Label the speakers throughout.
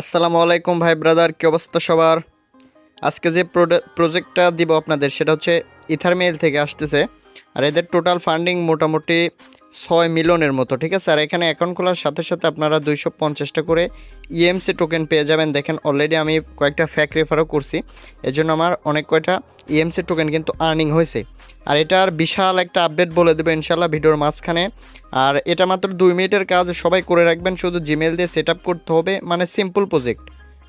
Speaker 1: আসসালামু আলাইকুম ভাই ব্রাদার, কি অবস্থা সবার? আজকে যে প্রজেক্টটা দিব আপনাদের সেটা হচ্ছে ইথারমেইল থেকে আসতেছে। আর এদের টোটাল ফান্ডিং মোটামুটি 6 মিলিয়নের মতো, ঠিক আছে। আর এখানে অ্যাকাউন্ট খোলার সাথে সাথে আপনারা 250টা করে ইএমসি টোকেন পেয়ে যাবেন। দেখেন অলরেডি আমি কয়েকটা ফ্যাক রেফারও করছি, এজন্য আমার অনেক কয়টা ইএমসি টোকেন কিন্তু আর্নিং হয়েছে। আর এটার বিশাল একটা আপডেট বলে দেবো ইনশাল্লাহ ভিডিওর মাঝখানে। আর এটা মাত্র 2 মিনিটের কাজ, সবাই করে রাখবেন। শুধু জিমেল দিয়ে সেট আপ করতে হবে, মানে সিম্পল প্রজেক্ট।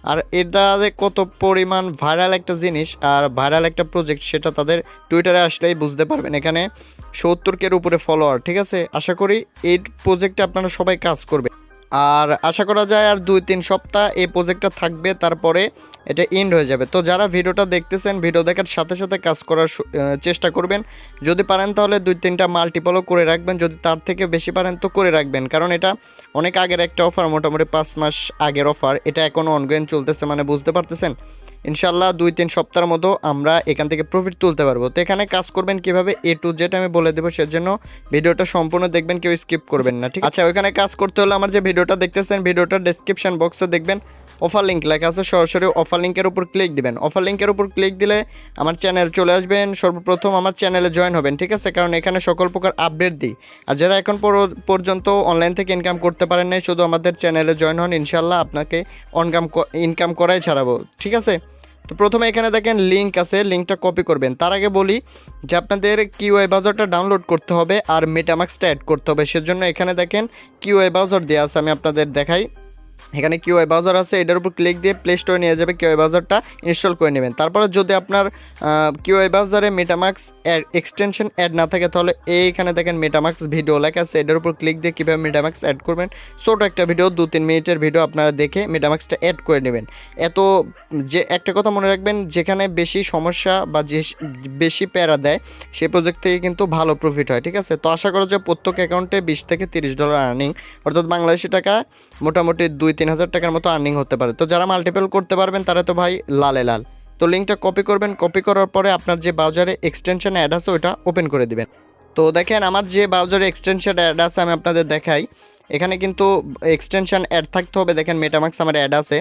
Speaker 1: আর এটা যে কত পরিমাণ ভাইরাল একটা জিনিস আর ভাইরাল একটা প্রজেক্ট সেটা তাদের টুইটারে আসলেই বুঝতে পারবেন। এখানে 70K-র উপরে ফলোয়ার, ঠিক আছে। আশা করি এই প্রজেক্টে আপনারা সবাই কাজ করবে। আর আশা করা যায় আর 2-3 সপ্তাহ এই প্রজেক্টটা থাকবে, তারপরে এটা এন্ড হয়ে যাবে। তো যারা ভিডিওটা দেখতেছেন, ভিডিও দেখার সাথে সাথে কাজ করার চেষ্টা করবেন। যদি পারেন তাহলে 2-3টা মাল্টিপলও করে রাখবেন, যদি তার থেকে বেশি পারেন তো করে রাখবেন, কারণ এটা অনেক আগের একটা অফার, মোটামুটি 5 মাস আগের অফার। এটা এখনও অনগোয়িং চলতেছে, মানে বুঝতে পারতেছেন। ইনশাল্লাহ 2-3 সপ্তাহের মতো আমরা এখান থেকে প্রফিট তুলতে পারবো। তো এখানে কাজ করবেন কিভাবে A to Z আমি বলে দেবো, সেজন্য ভিডিওটা সম্পূর্ণ দেখবেন, কেউ স্কিপ করবেন না, ঠিক আছে। ওইখানে কাজ করতে হলে আমার যে ভিডিওটা দেখতেছেন, ভিডিওটার ডেসক্রিপশন বক্সে দেখবেন অফার লিঙ্ক লেখা আছে, সরাসরি অফার লিঙ্কের উপর ক্লিক দিবেন। অফার লিঙ্কের উপর ক্লিক দিলে আমার চ্যানেল চলে আসবেন। সর্বপ্রথম আমার চ্যানেলে জয়েন হবেন, ঠিক আছে, কারণ এখানে সকল প্রকার আপডেট দিই। আর যারা এখন পর্যন্ত অনলাইন থেকে ইনকাম করতে পারেন নাই, শুধু আমাদের চ্যানেলে জয়েন হন, ইনশাল্লাহ আপনাকে ইনকাম করাই ছাড়াবো, ঠিক আছে। তো প্রথমে এখানে দেখেন লিঙ্ক আছে, লিঙ্কটা কপি করবেন। তার আগে বলি যে আপনাদের কিউআই ব্রাউজারটা ডাউনলোড করতে হবে আর মেটামাক্সটা অ্যাড করতে হবে। সেজন্য এখানে দেখেন কিউআই ব্রাউজার দেওয়া আছে, আমি আপনাদের দেখাই। এখানে কিউআই ব্রাউজার আছে, এটার উপর ক্লিক দিয়ে প্লে স্টোরে নিয়ে যাবে, কিউআই ব্রাউজারটা ইনস্টল করে নেবেন। তারপরে যদি আপনার কিউআই ব্রাউজারে মেটামাক্স এক্সটেনশন অ্যাড না থাকে, তাহলে এইখানে দেখেন মেটামাক্স ভিডিও লেখা আছে, এটার উপর ক্লিক দিয়ে কীভাবে মেটামাক্স অ্যাড করবেন, ছোটো একটা ভিডিও 2-3 মিনিটের ভিডিও আপনারা দেখে মেটামাক্সটা অ্যাড করে নেবেন। এত যে একটা কথা মনে রাখবেন, যেখানে বেশি সমস্যা বা যে বেশি প্যারা দেয় সেই প্রজেক্ট থেকে কিন্তু ভালো প্রফিট হয়, ঠিক আছে। তো আশা করা যায় প্রত্যেক অ্যাকাউন্টে $20 থেকে $30 আর্নিং, অর্থাৎ বাংলাদেশি টাকা মোটামুটি 2-3 হাজার টাকার মতো আর্নিং হতে পারে। তো যারা মাল্টিপল করতে পারবেন তারা তো ভাই লালে লাল। তো লিঙ্কটা কপি করবেন, কপি করার পরে আপনার যে ব্রাউজারে এক্সটেনশন অ্যাড আছে ওটা ওপেন করে দিবেন। তো দেখেন আমার যে ব্রাউজারে এক্সটেনশন অ্যাড আছে আমি আপনাদের দেখাই। এখানে কিন্তু এক্সটেনশন অ্যাড থাকতে হবে, দেখেন মেটামাক্স আমার অ্যাড আছে।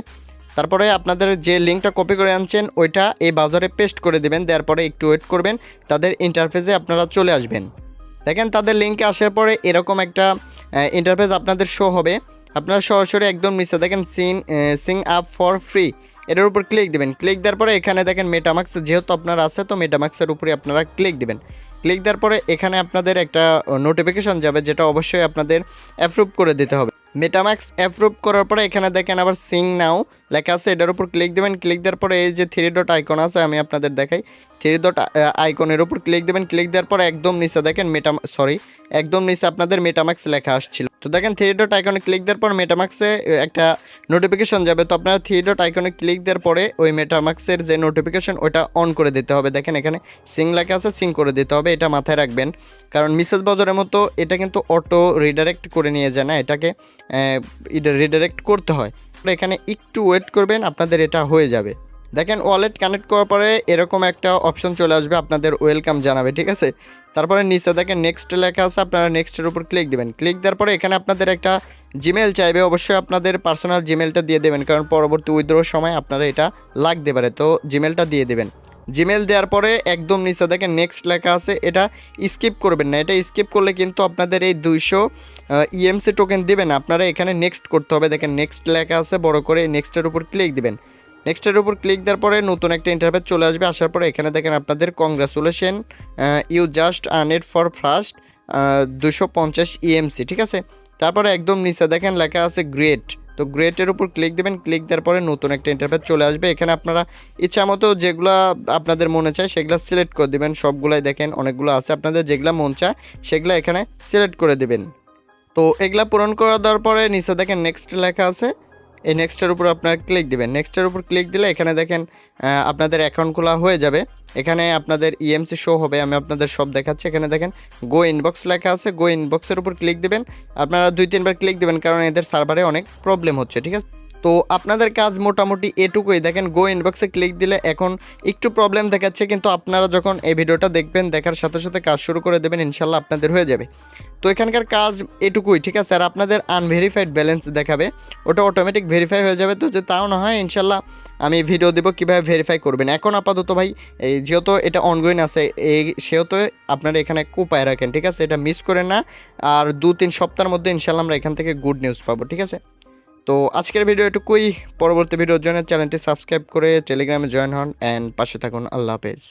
Speaker 1: তারপরে আপনাদের যে লিঙ্কটা কপি করে আনছেন ওইটা এই ব্রাউজারে পেস্ট করে দিবেন, দেওয়ার পরে একটু ওয়েট করবেন, তাদের ইন্টারফেসে আপনারা চলে আসবেন। দেখেন তাদের লিঙ্কে আসার পরে এরকম একটা ইন্টারফেস আপনাদের শো হবে। আপনারা সরাসরি একদম নিচে দেখেন সিং আপ ফর ফ্রি, এটার উপর ক্লিক দিবেন। ক্লিক দেওয়ার পরে এখানে দেখেন মেটামাক্স যেহেতু আপনার আছে, তো মেটামাক্সের উপরে আপনারা ক্লিক দিবেন। ক্লিক দেওয়ার পরে এখানে আপনাদের একটা নোটিফিকেশন যাবে, যেটা অবশ্যই আপনাদের অ্যাপ্রুভ করে দিতে হবে। মেটামাক্স অ্যাপ্রুভ করার পরে এখানে দেখেন আবার সিং নাও লেখা আছে, এটার উপর ক্লিক দেবেন। ক্লিক দেওয়ার পরে এই যে 3 ডট আইকন আছে, আমি আপনাদের দেখাই। 3 ডট আইকনের উপর ক্লিক দেবেন। ক্লিক দেওয়ার পরে একদম নিচে দেখেন একদম নিচে আপনাদের মেটামাক্স লেখা আসছিল। তো দেখেন 3 ডট আইকনে ক্লিক দেওয়ার পর মেটামাক্সে একটা নোটিফিকেশন যাবে। তো আপনারা 3 ডট আইকনে ক্লিক দেওয়ার পরে ওই মেটামাক্সের যে নোটিফিকেশন ওটা অন করে দিতে হবে। দেখেন এখানে সিং লেখা আছে, সিং করে দিতে হবে, এটা মাথায় রাখবেন। কারণ মেসেজ ব্রাউজারের মতো এটা কিন্তু অটো রিডাইরেক্ট করে নিয়ে যায় না, এটাকে রিডাইরেক্ট করতে হয়। এখানে একটু ওয়েট করবেন, আপনাদের এটা হয়ে যাবে। দেখেন ওয়ালেট কানেক্ট করার পরে এরকম একটা অপশন চলে আসবে, আপনাদের ওয়েলকাম জানাবে, ঠিক আছে। তারপরে নিচে দেখেন নেক্সট লেখা আছে, আপনারা নেক্সটের উপর ক্লিক দেবেন। ক্লিক দেওয়ার পরে এখানে আপনাদের একটা জিমেল চাইবে, অবশ্যই আপনাদের পার্সোনাল জিমেলটা দিয়ে দেবেন, কারণ পরবর্তী উইথড্রোর সময় আপনারা এটা লাগতে পারে। তো জিমেলটা দিয়ে দেবেন। জিমেল দেওয়ার পরে একদম নিচে দেখেন নেক্সট লেখা আছে, এটা স্কিপ করবেন না। এটা স্কিপ করলে কিন্তু আপনাদের এই 200 ইএমসি টোকেন দেবেন, আপনারা এখানে নেক্সট করতে হবে। দেখেন নেক্সট লেখা আছে বড় করে, নেক্সটের উপর ক্লিক দিবেন। নেক্সটের উপর ক্লিক দেওয়ার পরে নতুন একটা ইন্টারফেস চলে আসবে। আসার পরে এখানে দেখেন আপনাদের congratulation, you just earned for first 250 EMC, ঠিক আছে। তারপরে একদম নিচে দেখেন লেখা আছে গ্রেট, তো গ্রেটের উপর ক্লিক দেবেন। ক্লিক দেওয়ার পরে নতুন একটা ইন্টারফেস চলে আসবে। এখানে আপনারা ইচ্ছা মতো যেগুলো আপনাদের মনে চায় সেগুলো সিলেক্ট করে দেবেন। সবগুলাই দেখেন অনেকগুলো আছে, আপনাদের যেগুলো মন চায় সেগুলো এখানে সিলেক্ট করে দেবেন। তো এগুলা পূরণ করে দেওয়ার পরে নিচে দেখেন নেক্সট লেখা আছে, এই নেক্সটের উপর আপনারা ক্লিক দিবেন। নেক্সটের উপর ক্লিক দিলে এখানে দেখেন আপনাদের অ্যাকাউন্ট খোলা হয়ে যাবে। এখানে আপনাদের ইএমসি শো হবে, আমি আপনাদের সব দেখাচ্ছি। এখানে দেখেন গো ইনবক্স লেখা আছে, গো ইনবক্সের উপর ক্লিক দিবেন। আপনারা 2-3 বার ক্লিক দিবেন, কারণ এদের সার্ভারে অনেক প্রবলেম হচ্ছে, ঠিক আছে। তো আপনাদের কাজ মোটামুটি এটুকুই। দেখেন গো ইনবক্সে ক্লিক দিলে এখন একটু প্রবলেম দেখাচ্ছে, কিন্তু আপনারা যখন এই ভিডিওটা দেখবেন দেখার সাথে সাথে কাজ শুরু করে দেবেন, ইনশাল্লাহ আপনাদের হয়ে যাবে। তো এখানকার কাজ এটুকুই, ঠিক আছে। আর আপনাদের আনভেরিফাইড ব্যালেন্স দেখাবে, ওটা অটোমেটিক ভেরিফাই হয়ে যাবে। তো যে তাও না হয় ইনশাল্লাহ আমি ভিডিও দেবো কীভাবে ভেরিফাই করবেন। এখন আপাতত ভাই এই যেহেতু এটা অনগোয়িং আছে, এই সেহেতু আপনারা এখানে কোপায় রাখেন, ঠিক আছে, এটা মিস করেন না। আর 2-3 সপ্তাহের মধ্যে ইনশাল্লাহ আমরা এখান থেকে গুড নিউজ পাবো, ঠিক আছে। তো আজকের ভিডিও এটুকুই। পরবর্তী ভিডিওর জন্য চ্যানেলটি সাবস্ক্রাইব করে টেলিগ্রামে জয়েন হন অ্যান্ড পাশে থাকুন। আল্লাহ হাফেজ।